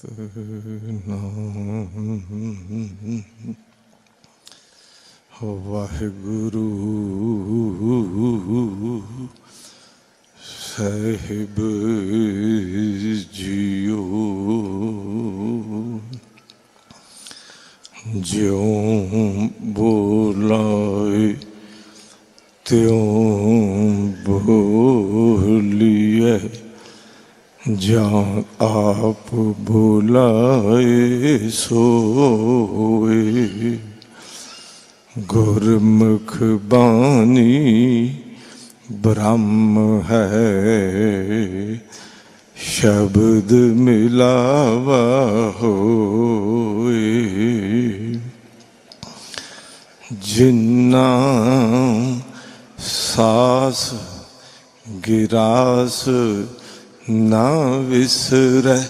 ਸਤਿਨਾਮ ਵਾਹਿਗੁਰੂ ਸਾਹਿਬ JIO. ਜਿਉਂ ਬੋਲਾਏ ਤਿਉਂ ਬੋਲੀਏ, ਜਾਂ ਆਪ ਬੁਲਾਏ ਸੋਏ। ਗੁਰਮੁਖ ਬਾਣੀ ਬ੍ਰਹਮ ਹੈ, ਸ਼ਬਦ ਮਿਲਾਵਾ ਹੋਏ। ਜਿੰਨਾ ਸਾਸ ਗਿਰਾਸ ਨਾ ਵਿਸਰੈ,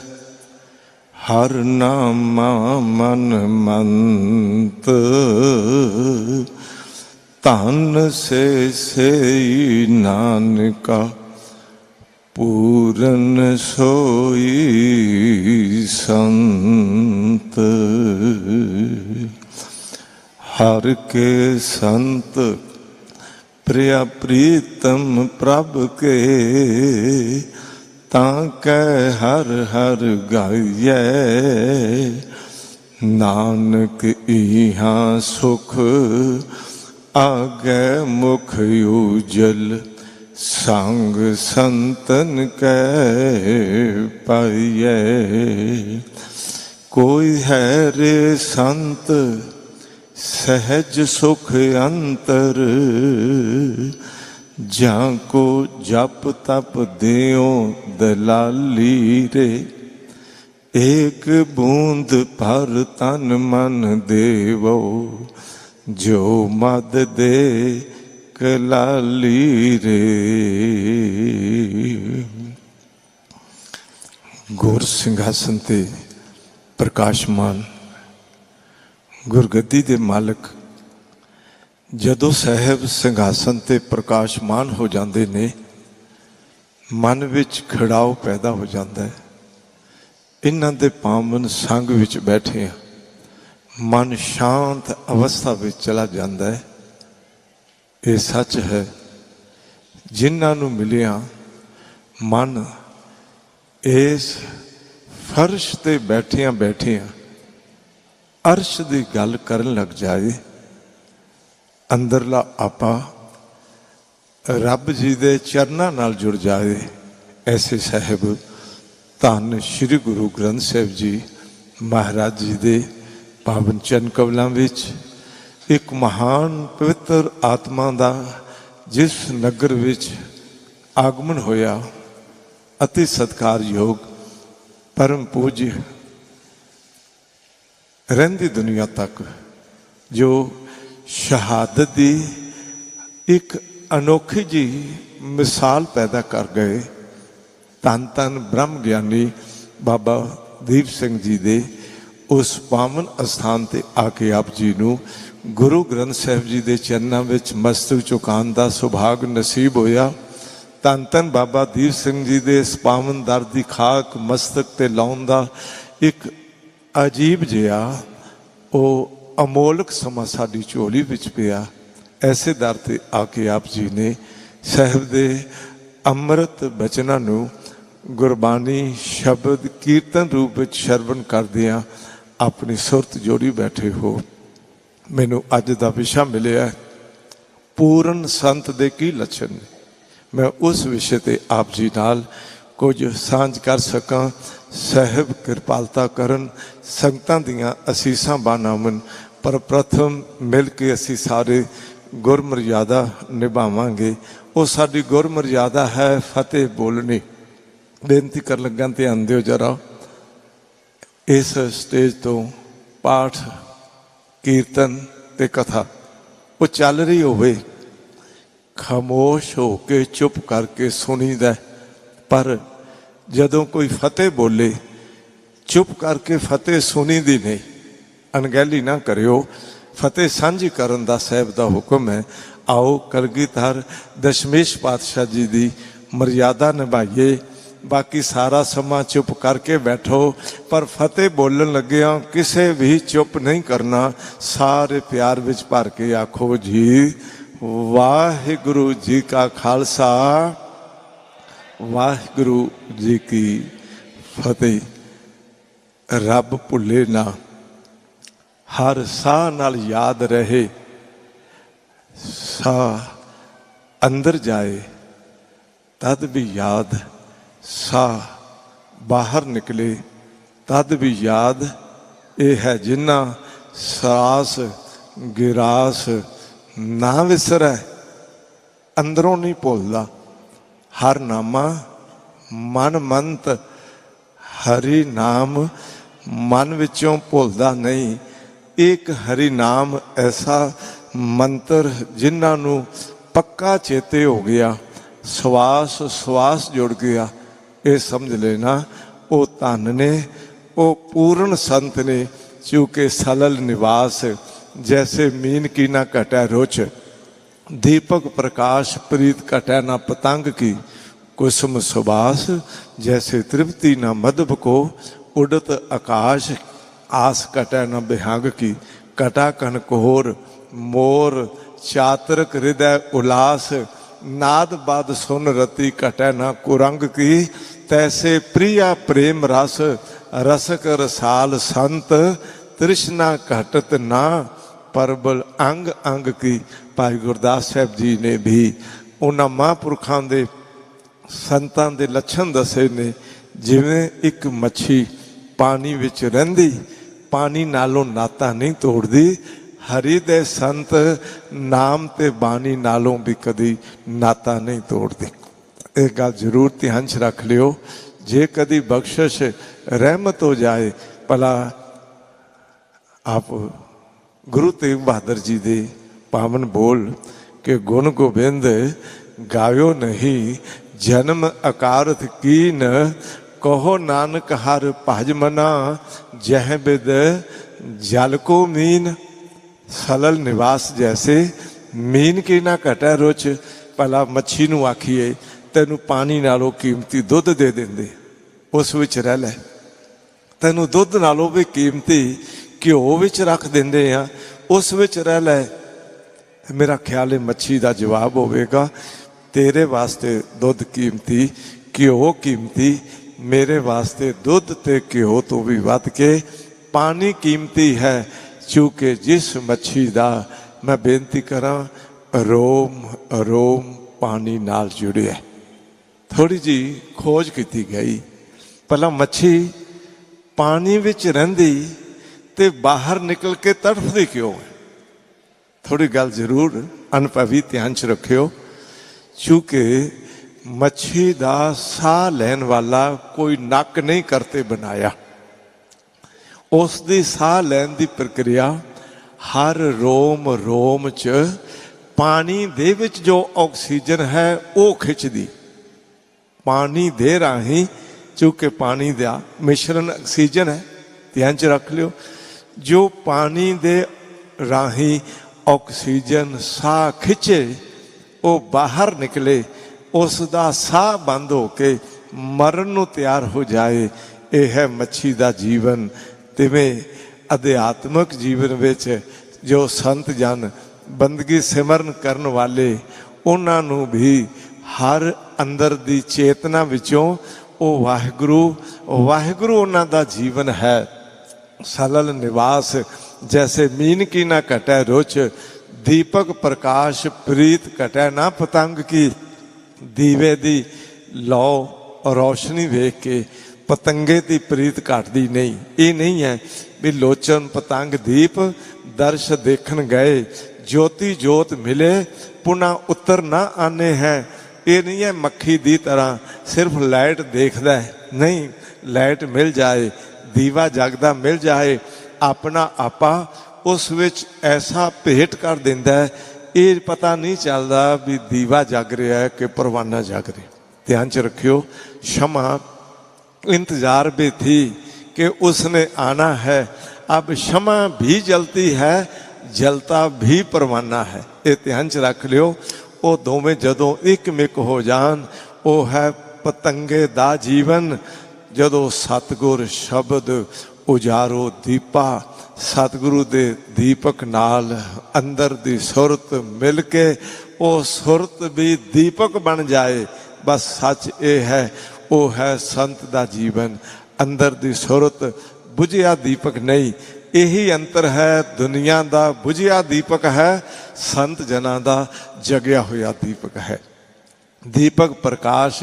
ਹਰ ਨਾਮਾ ਮਨ ਮੰਤ। ਧਨ ਸੇ ਨਾਨਕਾ, ਪੂਰਨ ਸੋਈ ਸੰਤ। ਹਰ ਕੇ ਸੰਤ ਪ੍ਰਿਆ ਪ੍ਰੀਤਮ ਪ੍ਰਭ ਕੇ, ਤਾਂ ਕੈ ਹਰ ਹਰ ਗਾਈਐ। ਨਾਨਕ ਇਹਾਂ ਸੁਖ ਆਗੈ ਮੁਖ ਉਜਲ, ਸੰਗ ਸੰਤਨ ਕੈ ਪਾਈਐ। ਕੋਈ ਹੈ ਰੇ ਸੰਤ ਸਹਿਜ ਸੁਖ ਅੰਤਰ, ਜਾਂ ਕੋ ਜਪ ਤਪ ਦਿਓ ਦਲਾਲੀ ਰੇ। ਏਕ ਬੂੰਦ ਭਰ ਤਨ ਮਨ ਦੇਵੋ, ਜੋ ਮਦ ਦੇ ਕਲਾਲੀ ਰੇ। ਗੁਰ ਸਿੰਘਾਸਨ ਤੇ ਪ੍ਰਕਾਸ਼ਮਾਨ ਗੁਰਗੱਦੀ ਦੇ ਮਾਲਕ ਜਦੋਂ ਸਾਹਿਬ ਸਿੰਘਾਸਨ ਤੇ ਪ੍ਰਕਾਸ਼ਮਾਨ ਹੋ ਜਾਂਦੇ ਨੇ, ਮਨ ਵਿੱਚ ਖੜਾਓ ਪੈਦਾ ਹੋ ਜਾਂਦਾ ਹੈ। ਇਹਨਾਂ ਦੇ ਪਾਵਨ ਸੰਗ ਵਿੱਚ ਬੈਠੇ ਆ, ਮਨ ਸ਼ਾਂਤ ਅਵਸਥਾ ਵਿੱਚ ਚਲਾ ਜਾਂਦਾ ਹੈ। ਇਹ ਸੱਚ ਹੈ, ਜਿਨ੍ਹਾਂ ਨੂੰ ਮਿਲਿਆ ਮਨ ਇਸ ਫਰਸ਼ ਤੇ ਬੈਠਿਆਂ ਬੈਠਿਆਂ ਅਰਸ਼ ਦੀ ਗੱਲ ਕਰਨ ਲੱਗ ਜਾਏ। ਅੰਦਰਲਾ ਆਪਾ ਰੱਬ ਜੀ ਦੇ ਚਰਨਾਂ ਨਾਲ ਜੁੜ ਜਾਏ। ਐਸੇ ਸਾਹਿਬ ਧੰਨ ਸ਼੍ਰੀ ਗੁਰੂ ਗ੍ਰੰਥ ਸਾਹਿਬ ਜੀ ਮਹਾਰਾਜ ਜੀ ਦੇ ਪਾਵਨ ਚਰਨ ਕਮਲਾਂ ਵਿੱਚ ਇੱਕ ਮਹਾਨ ਪਵਿੱਤਰ ਆਤਮਾ ਦਾ ਜਿਸ ਨਗਰ ਵਿੱਚ ਆਗਮਨ ਹੋਇਆ, ਅਤੀ ਸਤਿਕਾਰਯੋਗ ਪਰਮ ਪੂਜ ਰਹਿੰਦੀ ਦੁਨੀਆ ਤੱਕ, ਜੋ ਸ਼ਹਾਦਤ ਦੀ ਇੱਕ ਅਨੋਖੀ ਜਿਹੀ ਮਿਸਾਲ ਪੈਦਾ ਕਰ ਗਏ। ਧੰਨ ਧੰਨ ਬ੍ਰਹਮ ਗਿਆਨੀ ਬਾਬਾ ਦੀਪ ਸਿੰਘ ਜੀ ਦੇ ਉਸ ਪਾਵਨ ਅਸਥਾਨ ਤੇ ਆ ਕੇ ਆਪ ਜੀ ਨੂੰ ਗੁਰੂ ਗ੍ਰੰਥ ਸਾਹਿਬ ਜੀ ਦੇ ਚਰਨਾਂ ਵਿੱਚ ਮਸਤਕ ਝੁਕਾਉਣ ਦਾ ਸੁਭਾਗ ਨਸੀਬ ਹੋਇਆ। ਧੰਨ ਧੰਨ ਬਾਬਾ ਦੀਪ ਸਿੰਘ ਜੀ ਦੇ ਇਸ ਪਾਵਨ ਦਰ ਦੀ ਖਾਕ ਮਸਤਕ ਤੇ ਲਾਉਣ ਦਾ ਇੱਕ ਅਜੀਬ ਜਿਹਾ ਉਹ ਅਮੋਲਕ ਸਮਾਂ ਸਾਡੀ ਝੋਲੀ ਵਿੱਚ ਪਿਆ। ਐਸੇ ਦਰ ਤੇ ਆ ਕੇ ਆਪ ਜੀ ਨੇ ਸਾਹਿਬ ਦੇ ਅੰਮ੍ਰਿਤ ਬਚਨਾਂ ਨੂੰ ਗੁਰਬਾਣੀ ਸ਼ਬਦ ਕੀਰਤਨ ਰੂਪ ਵਿੱਚ ਸ਼ਰਵਣ ਕਰਦਿਆਂ ਆਪਣੀ ਸੁਰਤ ਜੋੜੀ ਬੈਠੇ ਹੋ। ਮੈਨੂੰ ਅੱਜ ਦਾ ਵਿਸ਼ਾ ਮਿਲਿਆ, ਪੂਰਨ ਸੰਤ ਦੇ ਕੀ ਲੱਛਣ ਨੇ। ਮੈਂ ਉਸ ਵਿਸ਼ੇ ਤੇ ਆਪ ਜੀ ਨਾਲ ਕੁਝ ਸਾਂਝ ਕਰ ਸਕਾਂ। ਸਾਹਿਬ ਕਿਰਪਾਲਤਾ ਕਰਨ, ਸੰਗਤਾਂ ਦੀਆਂ ਅਸੀਸਾਂ ਬਾਨਾਵਨ। ਪਰ ਪ੍ਰਥਮ ਮਿਲ ਕੇ ਅਸੀਂ ਸਾਰੇ ਗੁਰਮਰਿਆਦਾ ਨਿਭਾਵਾਂਗੇ। ਉਹ ਸਾਡੀ ਗੁਰਮਰਿਆਦਾ ਹੈ ਫਤਿਹ ਬੋਲਣੀ। ਬੇਨਤੀ ਕਰਨ ਲੱਗਾ ਧਿਆਨ ਦਿਓ ਜਰਾ। ਇਸ ਸਟੇਜ ਤੋਂ ਪਾਠ ਕੀਰਤਨ ਤੇ ਕਥਾ ਉਹ ਚੱਲ ਰਹੀ ਹੋਵੇ, ਖਾਮੋਸ਼ ਹੋ ਕੇ ਚੁੱਪ ਕਰਕੇ ਸੁਣੀਦਾ। ਪਰ ਜਦੋਂ ਕੋਈ ਫਤਿਹ ਬੋਲੇ, ਚੁੱਪ ਕਰਕੇ ਫਤਿਹ ਸੁਣੀਦੀ ਨਹੀਂ। ਅਣਗਹਿਲੀ ਨਾ ਕਰਿਓ, ਫਤਿਹ ਸਾਂਝੀ ਕਰਨ ਦਾ ਸਾਹਿਬ ਦਾ ਹੁਕਮ ਹੈ। ਆਓ ਕਲਗੀਧਰ ਦਸ਼ਮੇਸ਼ ਪਾਤਸ਼ਾਹ ਜੀ ਦੀ ਮਰਿਆਦਾ ਨਿਭਾਈਏ। बाकी सारा समा चुप करके बैठो, पर फतेह बोलन लग्या किसे भी चुप नहीं करना। सारे प्यार विच भर के आखो जी वाहिगुरु जी का खालसा वाहिगुरु जी की फतेह। रब भुले ना, हर साह नाल याद रहे। साह अंदर जाए तद भी याद, साह बाहर निकले तद भी याद। ये है जिन्ना सास गिरास ना विसरै, अंदरों नहीं भुलदा। हर नामा मन मंत, हरि नाम मन विचों भुलदा नहीं। एक हरि नाम ऐसा मंत्र जिन्हों पक्का चेते हो गया, सवास सवास जुड़ गया। ये समझ लेना वो धन ने, वो पूर्ण संत ने। चूँकि सलल निवास जैसे मीन की ना घटै रुच, दीपक प्रकाश प्रीत घटै ना पतंग की। कुसुम सुबास जैसे तृप्ति न मधुप को, उड़त आकाश आस कटै न बिहंग की। कटा कनकोर मोर चातरक हृदय उलास, नाद बाद सुन रति कटै न कुरंग की। तैसे प्रिया प्रेम रस रसक रसाल संत, तृष्णा घटत ना परबल अंग अंग की। भाई गुरदास साहब जी ने भी उन्होंने महापुरखों के संतां दे लक्षण दसे ने। जिवें एक मच्छी पानी विच रहिंदी, पानी नालों नाता नहीं तोड़दी, हरि दे संत नाम ते बानी नालों भी कदी नाता नहीं तोड़दी। एक गल जरूर ध्यान च रख लियो, जे कदी बख्शिश रहमत हो जाए। भला आप गुरु तेग बहादुर जी दे पावन बोल के गुण गोबिंद गायो नहीं, जन्म अकारथ कीन, कहो नानक हर भज मना। जह बिद जल को मीन, सलल निवास जैसे मीन की ना घटै रुच। भला मच्छी नूं आखीए तैनूं पानी नालों कीमती दुध दे देंदे, उस विच रह लै। तैनूं दुध नालों भी कीमती घिओ विच रख देंदे आ, उस विच रह लै। मेरा ख्याल है मच्छी का जवाब होवेगा, तेरे वास्ते दुध कीमती घिओ कीमती, मेरे वास्ते दुध ते घिओ तो भी वध के पानी कीमती है। चूँकि जिस मच्छी का मैं बेनती करा रोम रोम पानी नाल जुड़िया। थोड़ी जी खोज की गई, पहला मच्छी पानी विच रहिंदी ते बाहर निकल के तड़फदी क्यों है? थोड़ी गल जरूर अनुभवी ध्यान च रखियो। चूँकि मच्छी का साह लैन वाला कोई नक नहीं करते बनाया, उसकी साह लैन की प्रक्रिया हर रोम रोम च पानी दे विच जो ऑक्सीजन है वो खिंचदी। पानी दे राही, चूँकि पानी का मिश्रण ऑक्सीजन है, ध्यान च रख लियो। जो पानी दे राही ऑक्सीजन साह खिंचे वो बाहर निकले, उसका साह बंद हो के मरण नूं तैयार हो जाए। यह है मच्छी का जीवन। तिवें अध्यात्मक जीवन विच जो संत जन बंदगी सिमरन करन वाले, उन्हां नूं भी हर अंदर दी चेतना विचों वो वाहिगुरु वाहिगुरु उन्हां दा जीवन है। सलल निवास जैसे मीन की ना घटै रुच, दीपक प्रकाश प्रीत घटै ना पतंग की। दीवे दी लौ रोशनी वेख के पतंगे की प्रीत घटदी नहीं। ये नहीं है भी लोचन पतंग दीप दर्श देखन गए, ज्योति जोत मिले पुनः उतर ना आने हैं। ये नहीं है मक्खी दी तरह सिर्फ लाइट देखदा है, नहीं, लाइट मिल जाए, दीवा जगदा मिल जाए, अपना आपा उस विच ऐसा भेंट कर दिंदा है, ये पता नहीं चलता भी दीवा जग रहा है कि परवाना जग रहा। ध्यान च रखियो, क्षमा इंतजार भी थी कि उसने आना है, अब क्षमा भी जलती है, जलता भी परवाना है। ये ध्यान च रख लियो। वो दोवें जदों एक मिक हो जान, वो है ਪਤੰਗੇ ਦਾ ਜੀਵਨ। ਜਦੋਂ ਸਤਿਗੁਰ ਸ਼ਬਦ ਉਜਾਰੋ ਦੀਪਾ, ਸਤਿਗੁਰੂ ਦੇ ਦੀਪਕ ਨਾਲ ਅੰਦਰ ਦੀ ਸੁਰਤ ਮਿਲ ਕੇ ਉਹ ਸੁਰਤ ਵੀ ਦੀਪਕ ਬਣ ਜਾਏ। ਬਸ ਸੱਚ ਇਹ ਹੈ, ਉਹ ਹੈ ਸੰਤ ਦਾ ਜੀਵਨ। ਅੰਦਰ ਦੀ ਸੁਰਤ ਬੁਝਿਆ ਦੀਪਕ ਨਹੀਂ। ਇਹੀ ਅੰਤਰ ਹੈ, ਦੁਨੀਆ ਦਾ ਬੁਝਿਆ ਦੀਪਕ ਹੈ, ਸੰਤ ਜਨਾਂ ਦਾ ਜਗਿਆ ਹੋਇਆ ਦੀਪਕ ਹੈ। दीपक प्रकाश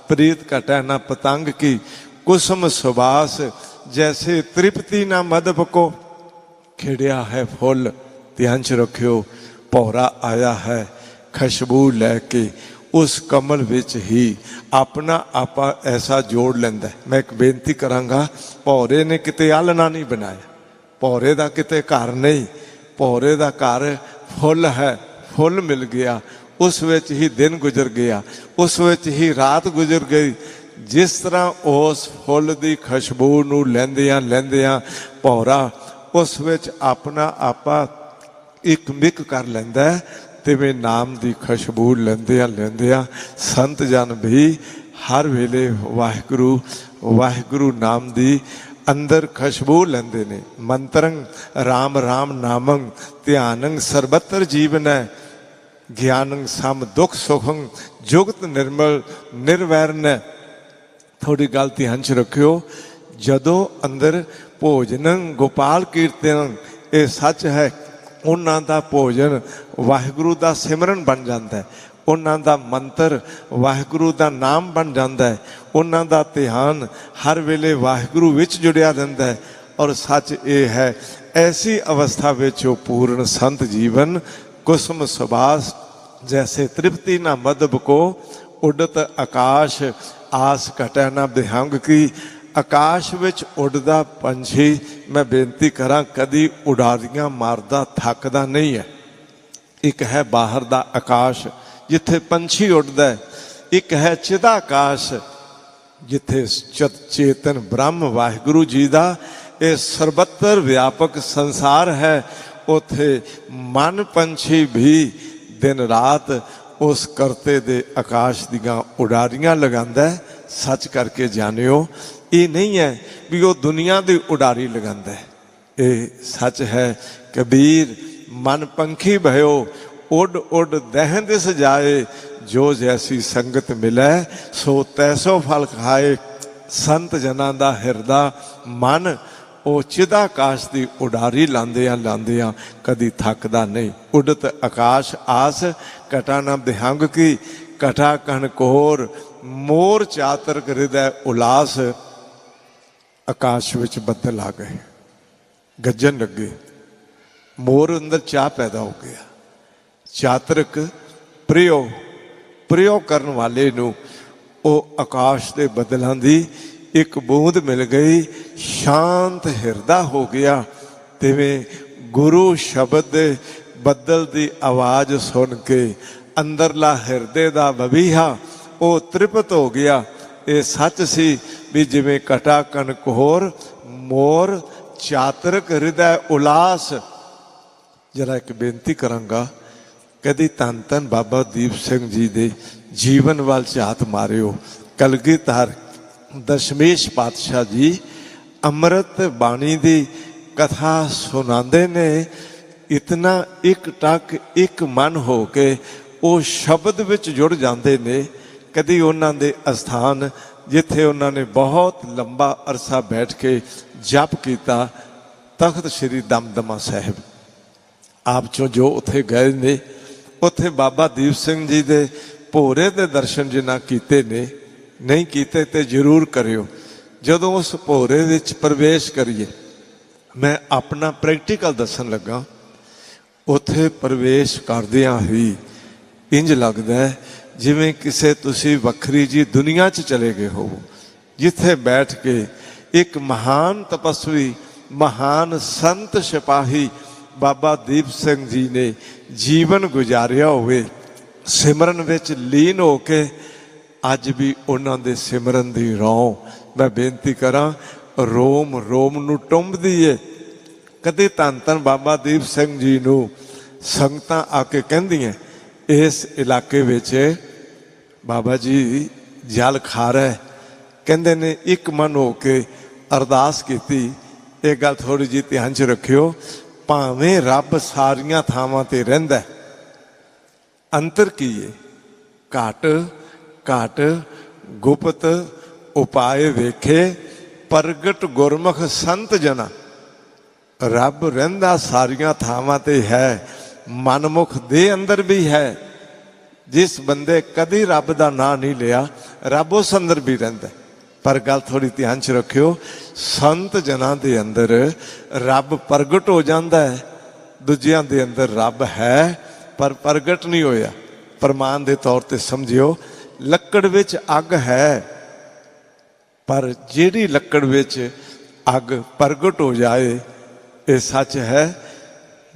प्रीत घटै न पतंग की, कुसुम सुबास जैसे तृप्ति न मधुप को। खिड़िया है फुल, ध्यान च रखियो, भौरा आया है खुशबू लैके, उस कमल विच ही अपना आपा ऐसा जोड़ लैंदा। मैं एक बेनती करांगा, भौरे ने किते आलना नहीं बनाया, भौरे दा किते घर नहीं, भौरे दा घर फुल है, फुल मिल गया, उस विच ही दिन गुजर गया, उस विच ही रात गुजर गई। जिस तरह उस फुल की खुशबू नूं लैंदियां लैंदियां भौरा उस विच अपना आपा एक मिक कर लैंदा है, तिवें नाम की खुशबू लैंदियां लैंदियां संत जन भी हर वेले वाहिगुरू वाहिगुरू नाम की अंदर खुशबू लैंदे ने। मंत्रंग राम राम नामंग ध्यानंग सर्बत्र जीवन है, ज्ञानंग सम दुख सुखंग जुगत निर्मल निर्वैरन। थोड़ी गल ध्यान च रखियो, जदों अंदर भोजन गोपाल कीर्तन ये सच है, उन्हां दा भोजन वाहिगुरू दा सिमरन बन जाता है, उन्हां दा मंत्र वाहिगुरू दा नाम बन जाता है, उन्हां दा ध्यान हर वेले वाहिगुरू विच जुड़िया रहिंदा है। और सच ये है, ऐसी अवस्था विच वो पूर्ण संत जीवन कुसुम सुबास जैसे तृप्ति न मधुप को, उड़त आकाश आस घटै न बिहंग की। आकाश विच उड़दा पंछी, मैं बेनती करा, कदी उड़ारियां मारदा थकदा नहीं है। एक है बाहर दा आकाश जिथे पंछी उड़दा है, एक है चिदा आकाश जिथे चेतन ब्रह्म वाहिगुरू जी दा ये सर्वत्र व्यापक संसार है। उथे मन पंछी भी दिन रात उस करते दे आकाश दियां उड़ारियां लगांदा है। सच करके जानियो, ये नहीं है भी वो दुनिया की उड़ारी लगांदा है, ये सच है। कबीर मन पंखी भयो, उड उड दहन दिस जाए, जो जैसी संगत मिले सो तैसो फल खाए। संत जना दा हिरदा मन ਉਹ चिदा आकाश की उड़ारी लांदियां लांदियां कदी थकदा नहीं। उड़त आकाश आस घटा न बिहंग की, घटा कन कोर मोर चातरक हृदय उलास। आकाश विच बदल आ गए, गजन लगे, मोर अंदर चाह पैदा हो गया। चातरक प्रियो प्रियो करन वाले नूं ओ आकाश के बदलों की एक बूंद मिल गई, शांत हिरदा हो गया। तिवें गुरु शब्द बदल की आवाज़ सुन के अंदरला हिरदे का बबीहा वो तृप्त हो गया। ये सच सी भी जिवें कटा कन कोर मोर चातरक हृदय उलास। जरा एक बेनती करांगा, कदी धन धन बाबा दीप सिंह जी के जीवन वाल झात मारियो। कलगीधर दशमेश पातशाह जी अमृत बाणी की कथा सुनाते ने, इतना एक टक एक मन हो के वो शब्द विच जुड़ जाते ने। कदी उन्होंने दे अस्थान जिथे उन्होंने बहुत लंबा अरसा बैठ के जप किया, तख्त श्री दमदमा साहिब आप चो जो उत्थे गए ने, उत्थे बाबा दीप सिंह जी के भोरे के दर्शन जिन्ना कीते ने, नहीं कीते ते जरूर करियो। जदों उस भोरे विच प्रवेश करिए, मैं अपना प्रैक्टिकल दसन लगा, उत्थे प्रवेश करदियां ही इंज लगदा है जिवें किसे तुसी वखरी जी दुनिया च चले गए हो, जिथे बैठ के एक महान तपस्वी महान संत सिपाही बाबा दीप सिंह जी ने जीवन गुजारिया हुए, सिमरन विच लीन हो के अज भी उन्होंने दे सिमरन दी रौं मैं बेनती करा रोम रोम नूं टुंबदी है। कदे धन धन बाबा दीप सिंह जी नूं संगतां आके कहंदियां इस इलाके विच बाबा जी जल खारा है। कहते ने एक मन हो के अरदास की। एक गल थोड़ी जी ध्यान च रखियो, भावें रब सारियां थावां ते रहिंदा, अंतर की है? घट घट गुप्त उपाय वेखे, प्रगट गुरमुख संत जना। रब रहिंदा सारियां थावां ते है, मनमुख दे अंदर भी है। जिस बंदे कदी रब का नाम नहीं लिया, रब उस अंदर भी रहिंदा। पर गल थोड़ी ध्यान च रखियो, संत जना दे अंदर रब प्रगट हो जाता है, दूजियां दे अंदर रब है पर प्रगट नहीं होया। प्रमाण के तौर पर समझियो, लकड़ विच अग है, पर जिहड़ी लकड़ विच अग प्रगट हो जाए, ये सच है।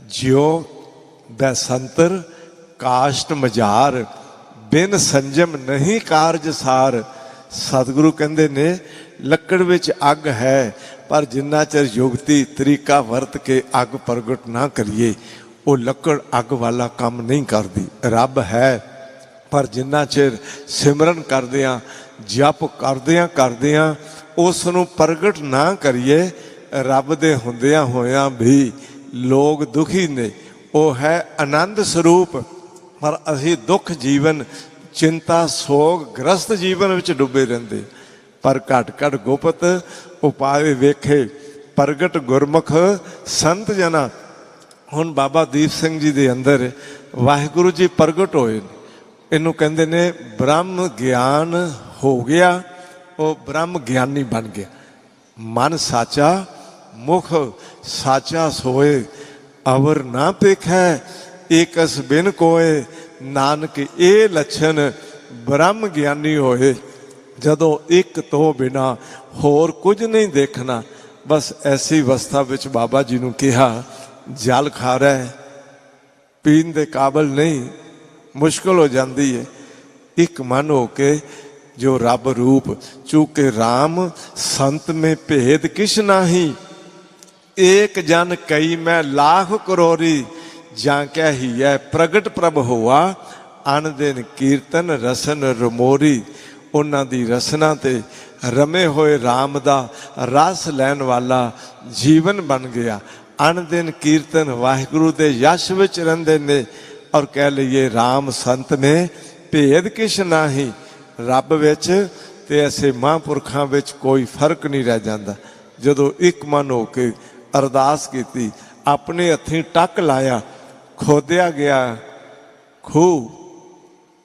ज्यो बैसंतर काष्ट मजार, बिन संजम नहीं कारज सार। सतगुरु कहते ने लकड़ विच अग है, पर जिन्ना चिर युगती तरीका वरत के अग प्रगट ना करिए, वो लकड़ अग वाला काम नहीं करती। रब है, पर जिन्ना चिर सिमरन करदियां जप करदियां उस नूं प्रगट ना करिए, रब दे हुंदियां होयां भी लोग दुखी ने। वो है आनंद स्वरूप, पर असीं दुख जीवन चिंता सोग ग्रस्त जीवन विच डुबे रहिंदे। पर घट घट गुप्त उपाय वेखे, प्रगट गुरमुख संत जना। हुण बाबा दीप सिंह जी दे अंदर वाहिगुरु जी प्रगट होए। इनू कहंदे ने ब्रह्म ज्ञान हो गया, वो ब्रह्म ज्ञानी बन गया। मन साचा मुख साचा सोए, अवर ना पेखै एकस बिन कोए। नानक ये लक्षण ब्रह्म ज्ञानी होए, जदों एक तो बिना होर कुछ नहीं देखना। बस ऐसी अवस्था विच बाबा जी नूं कहा, जल खारा है, पीण दे काबिल नहीं, मुश्किल हो जाती है। एक मन हो के जो रब रूप चूके राम संत में भेद किश नाही। एक जन कई मैं लाख करोरी, जांक्या ही है प्रगट प्रभ होआ। अन दिन कीर्तन रसन रमोरी, उन्हां दी रसना ते रमे होए राम दा रस लैन वाला जीवन बन गया। अन दिन कीर्तन वाहिगुरु दे यश विच रहिंदे ने। और कह लीए राम संत में भेद किश नाही। रब विच ते ऐसे महापुरखां विच कोई फर्क नहीं रह जाता। जदों एक मन हो के अरदास की, अपने हत्थीं टक लाया, खोदिया गया खूह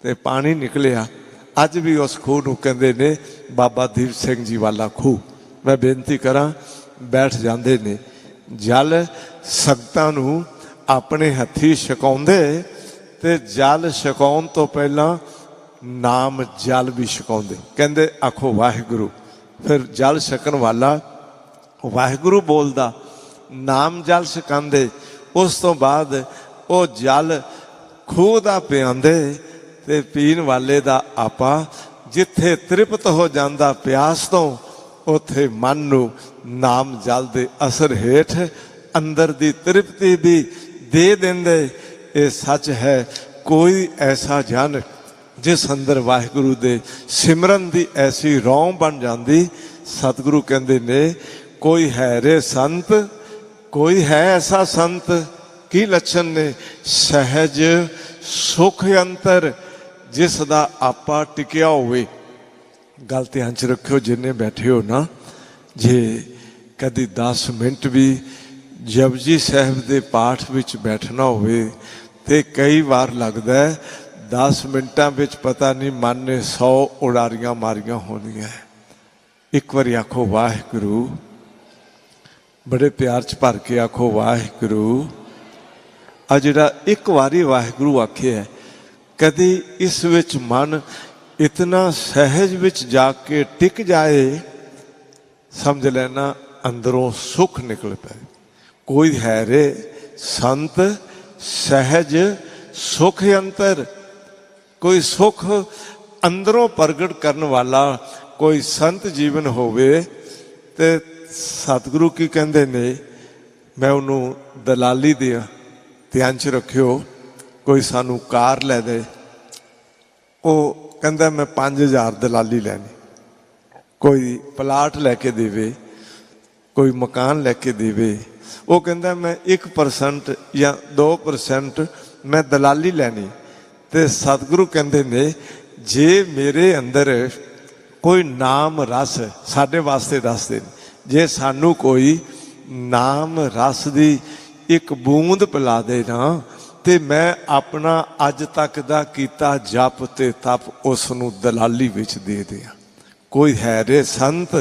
ते पानी निकलिया। अज भी उस खूह नूं कहंदे ने बाबा दीप सिंह जी वाला खूह। मैं बेनती करां, बैठ जाते ने। जल संगतां नूं अपने हत्थी छकाउंदे ते जल छकाउण तो पहलां नाम जल भी छकाउंदे। कहंदे आखो वाहिगुरु, फिर जल छकण वाला वाहिगुरु बोलदा, नाम जल छकांदे। उस तो बाद वो जल खूह दा पिआंदे ते पीण वाले दा आपा जिथे तृप्त हो जाता प्यास तो, उथे मन नूं नाम जल दे असर हेठ अंदर दी तृप्ति भी दे देंदे। ये सच है। कोई ऐसा जन जिस अंदर वाहिगुरु दे सिमरन दी ऐसी रौं बन जाती। सतगुरु कहंदे ने कोई है रे संत, कोई है ऐसा संत की लक्षण ने, सहज सुख अंतर जिसदा आपा टिकिया होवे। गल ध्यान च रखियो, जिन्ने बैठे हो ना, जे कदी 10 मिनट भी जपजी साहिब दे पाठ विच बैठना होवे ते कई बार लगदा है 10 मिनटां विच पता नहीं मन ने 100 उड़ारियां मारियां होनियां। एक बार आखो वाहिगुरु, बड़े प्यार च भर के आखो वाहिगुरु। आ जिहड़ा एक बारी वाहिगुरु आखे है, कदी इस विच मन इतना सहज विच जाके टिक जाए, समझ लेना अंदरों सुख निकल पाए। कोई है रे संत सहज सुख अंतर, कोई सुख अंदरों प्रगट करने वाला कोई संत जीवन होवे ते सतगुरु की कहंदे ने, मैं उन्होंने दलाली दिया। ध्यान च रखियो, कोई सानू कार लै दे, वो कहता मैं 5,000 दलाली लैनी। कोई प्लाट लैके देवे, कोई मकान लैके देवे, वो कहता मैं 1% या 2% मैं दलाली लैनी। तो सतगुरु कहते ने जे मेरे अंदर कोई नाम रस साढ़े वास्ते दसते, जे सानू कोई नाम रस दी एक बूंद पिला दे ना, ते मैं अपना अज तक दा कीता जप ते तप उसनू दलाली विच दे दिया। कोई है रे संत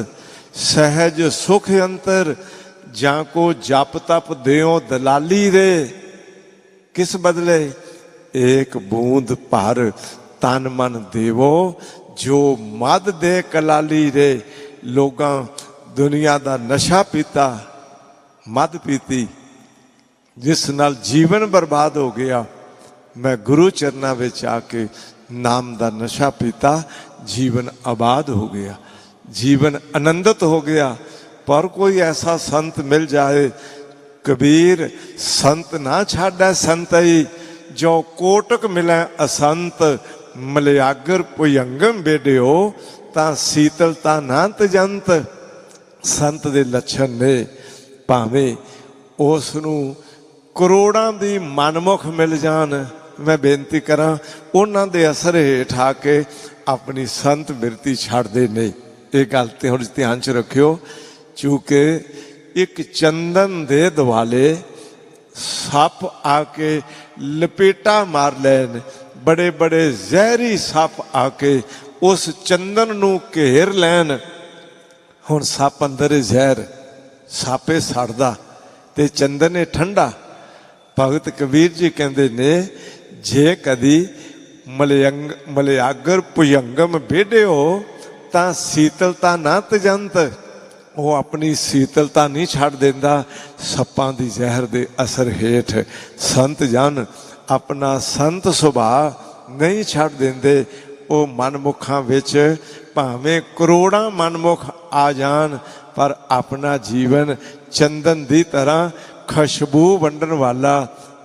सहज सुख अंतर, जा को जप तप देओ दलाली रे, किस बदले एक बूंद भर तन मन देवो, जो मद दे कलाली रे। लोगां दुनिया दा नशा पीता, मद पीती, जिस नाल जीवन बर्बाद हो गया। मैं गुरु चरना विच आके नाम दा नशा पीता, जीवन आबाद हो गया, जीवन आनंदित हो गया। पर कोई ऐसा संत मिल जाए, कबीर संत ना छाड़ै संतई, जो कोटक मिलै असंत, मलयागर भुजंगम बेडियो, तां शीतलता ना तजंत। संत दे लक्षण ने भावें उसनू करोड़ां दी मनमुख मिल जान, मैं बेनती करा उन्हां दे असर हेठ आके अपनी संत बिरती छड्डदे नहीं। ये गल ते हुण ध्यान च रखियो, चूंकि एक चंदन दे दुआले सप आके लपेटा मार लैन, बड़े बड़े जहरी सप आके उस चंदन नू घेर लैन। हुण सप अंदर जहर, सापे सड़दा ते चंदन है ठंडा। भगत कबीर जी कहते ने जे कदी मलयागर भुजंगम बेढ़िओ तां शीतलता ना तजंत। वो अपनी शीतलता नहीं छड़ देंदा सप्पां दी जहर दे असर हेठ। संत जन अपना संत सुभाव नहीं छड़ देंदे। वो मनमुखां विच भावें करोड़ां मनमुख आ जान, पर अपना जीवन चंदन दी तरह खुशबू वंडन वाला।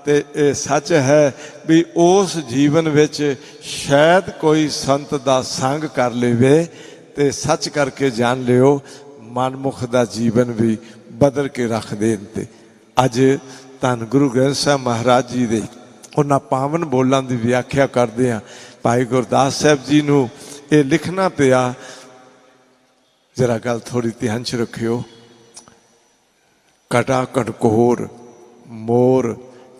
ते ये सच है भी उस जीवन विच शायद कोई संत दा संग कर लेवे ते सच करके जान लियो मनमुख दा जीवन भी बदल के रख देन। ते अज धन गुरु ग्रंथ साहब महाराज जी दे उन्हां पावन बोलां दी व्याख्या करदे आ भाई गुरदास साहब जी नूं ये लिखना पिया। जरा गल थोड़ी ध्यान च रखियो। कटा कटकोर मोर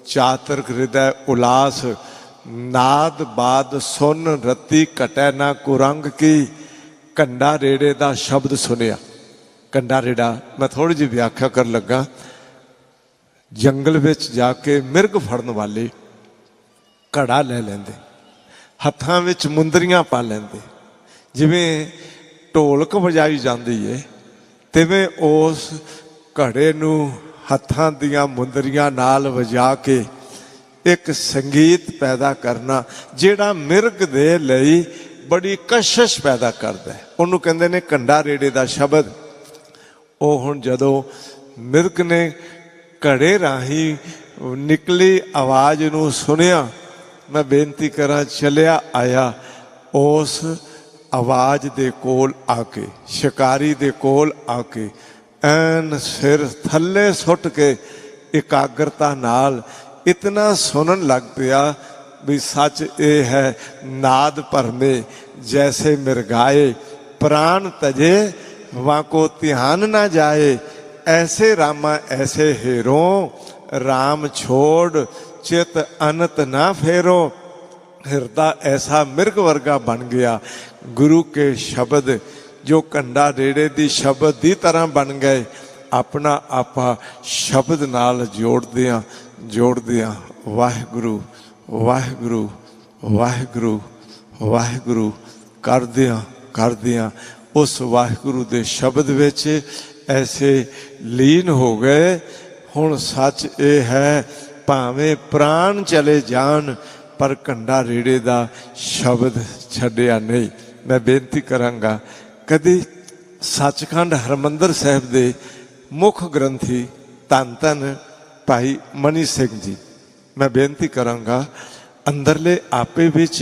चातर हृदय उलास, नाद बाद सुन रत्ती कटै ना कुरंग की। कंडा रेड़े दा शब्द सुनिया। कंडा रेड़ा मैं थोड़ी जी व्याख्या कर लगा। जंगल विच जाके मिर्ग फड़न वाले घड़ा लै लेंदे, हत्थां विच मुंदरियां पा लेंदे। जिवें ढोलक वजाई जाती है तिवें उस घड़े नूं हत्थां दियां मुंदरियां नाल वजा के एक संगीत पैदा करना जिहड़ा मिर्ग दे लई बड़ी कशिश पैदा करदा है। उहनूं कहंदे ने कंडा रेड़े दा शब्द। ਉਹ ਹੁਣ ਜਦੋਂ ਮਿਰਗ ਨੇ ਘੜੇ ਰਾਹੀਂ ਨਿਕਲੀ ਆਵਾਜ਼ ਨੂੰ ਸੁਣਿਆ, ਮੈਂ ਬੇਨਤੀ ਕਰਾਂ ਚਲਿਆ ਆਇਆ ਉਸ ਆਵਾਜ਼ ਦੇ ਕੋਲ ਆ ਕੇ, ਸ਼ਿਕਾਰੀ ਦੇ ਕੋਲ ਆ ਕੇ ਐਨ ਸਿਰ ਥੱਲੇ ਸੁੱਟ ਕੇ ਇਕਾਗਰਤਾ ਨਾਲ ਇਤਨਾ ਸੁਣਨ ਲੱਗ ਪਿਆ ਵੀ ਸੱਚ ਇਹ ਹੈ ਨਾਦ ਭਰਮੇ जैसे मिर्गाए प्राण तजे वहाँ को ध्यान ना जाए। ऐसे रामा ऐसे हेरो राम छोड़ चित अनत ना फेरो। हृदय ऐसा मिर्ग वर्गा बन गया। गुरु के शब्द जो कंडा रेड़े दी शब्द दी तरह बन गए। अपना आपा शब्द नाल जोड़ दिया वाहिगुरु वाहिगुरु वाहिगुरु वाहिगुरु कर दिया उस वाहिगुरु दे शब्द विच ऐसे लीन हो गए। हुण सच ये है भावें प्राण चले जान पर कंडा रेड़े दा शब्द छड्डिया नहीं। मैं बेनती करांगा कदी सचखंड हरमंदर साहिब दे मुख ग्रंथी धन धन भाई मनी सिंह जी, मैं बेनती करांगा अंदरले आपे विच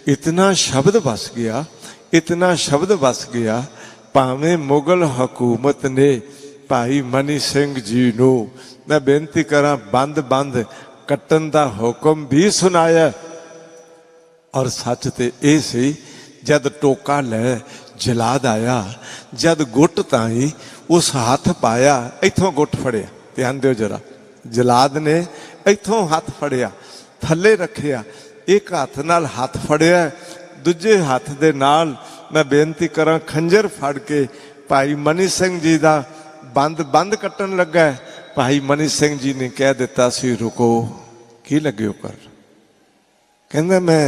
इतना शब्द बस गया, इतना शब्द बस गया, भावें मुगल हकूमत ने भाई मनी सिंह जी नू मैं बेनती करा बंद बंद कट्टन का हुक्म भी सुनाया। और सच तो यह सी जद टोका लै जलाद आया, जद गुट ताई उस हाथ पाया, इथों गुट फड़िया, ध्यान दिओ जरा, जलाद ने इथों हाथ फड़िया, थले रखिया, एक हाथ नाल हाथ फड़िया, दूजे हाथ दे नाल मैं बेनती करा खंजर फड़ के भाई मनी सिंह जी का बंद बंद कट्टन लगा। भाई मनी सिंह जी ने कह दिता सी रुको, की लगे हो कर, कहंदा मैं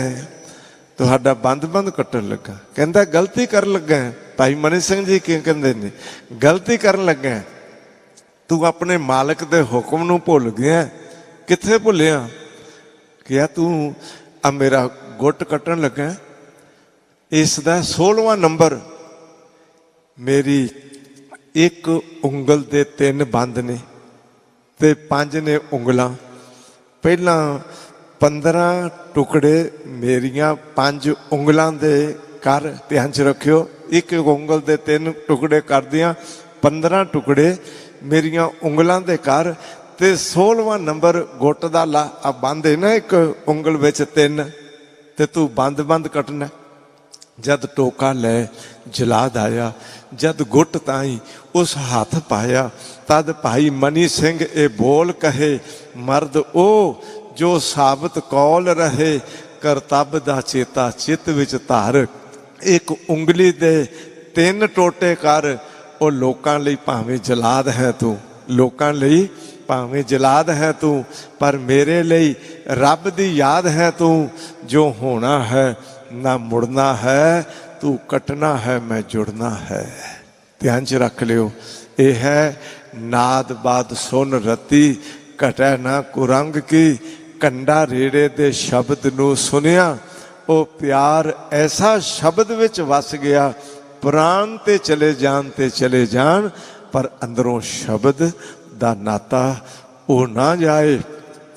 तुहाडा बंद बंद कट्टन लगा, कहंदा गलती कर लगा। भाई मनी सिंह जी की कहंदे ने गलती कर लगा, तू अपने मालिक दे हुक्म नूं भुल गया, कित्थे भुलिया, क्या तू आ मेरा गुट कट्टन लगा, इसदा 16वां नंबर, मेरी एक उंगल दे 3 बंद ने ते 5 ने उंगलां, पहला 15 टुकड़े मेरिया 5 उंगलों दे कर, ध्यान च रखियो, एक उंगल दे 3 टुकड़े कर दिया, 15 टुकड़े मेरिया उंगलों दे कर, ते 16वां नंबर गुट दा ला, आ बंद है ना एक उंगल विच 3, ते तू बंद बंद कटना। जद टोका लै जलाद आया, जद गुट ताई उस हाथ पाया, तद भाई मनी सिंह ए बोल कहे मर्द ओ जो साबत कौल रहे, करतब दा चेता चित विच धार, एक उंगली दे 3 टोटे कर, ओ लोकां लई भावें जलाद है तू, लोकां लई भावें जलाद है तू, पर मेरे लई रब दी याद है तू, जो होना है ना मुड़ना है, तू कटना है मैं जुड़ना है। ध्यान च रख लियो, ये है नाद बाद सुन रती, घटै ना कुरंग की, कंडा रेड़े दे शब्द नू सुनिया, ओ प्यार ऐसा शब्द विच वस गया, प्राण ते चले जान, पर अंदरों शब्द दा नाता ओ ना जाए।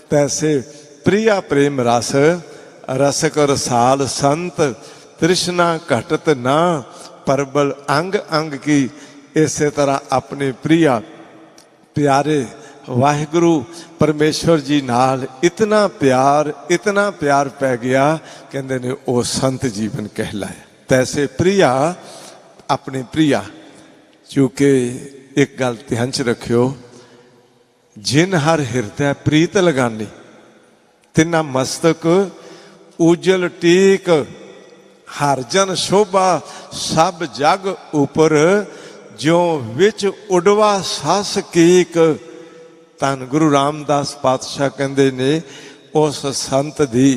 तैसे प्रिया प्रेम रस, रसक रसाल संत, तृष्णा घटत ना, परबल अंग अंग की। इस तरह अपने प्रिया प्यारे वाहिगुरु परमेश्वर जी नाल इतना प्यार पै गया, कहते ने वो संत जीवन कहलाया। तैसे प्रिया अपने प्रिया, चूंकि एक गल ध्यान च रखियो, जिन हर हिरदे प्रीत लगानी, तिना मस्तक उजल टीक, हर जन शोभा सब जग उपर, ज्यों विच उडवा सस कीक। धन गुरु रामदास पातशाह कहते ने उस संत दी,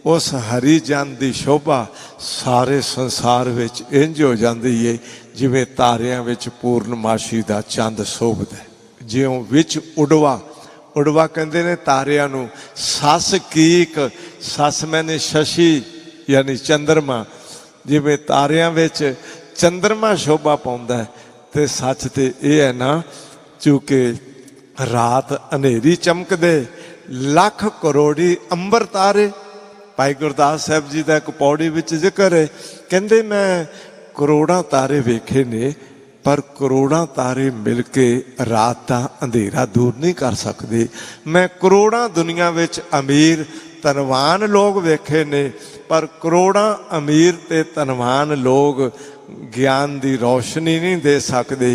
उस हरी जन की शोभा सारे संसार विच इंज हो जाती है जिवें तारियां विच पूर्णमाशी का चंद शोभदा है। ज्यों विच उडवा, उडवा कहते ने तारियां नूं, सस कीक, सस मैंने शशि यानी चंद्रमा, जिवें तारियां विच चंद्रमा शोभा पाउंदा है। ते सच तो यह है ना, चूंकि रात अंधेरी चमकदे, लख करोड़ी अंबर तारे। भाई गुरदास साहब जी का एक पौड़ी विच जिक्र है, कहते मैं करोड़ां तारे वेखे ने, पर करोड़ां तारे मिल के रात का अंधेरा दूर नहीं कर सकते। मैं करोड़ां दुनिया विच अमीर धनवान लोग वेखे ने, पर करोड़ां अमीर ते धनवान लोग ज्ञान की रोशनी नहीं दे सकते,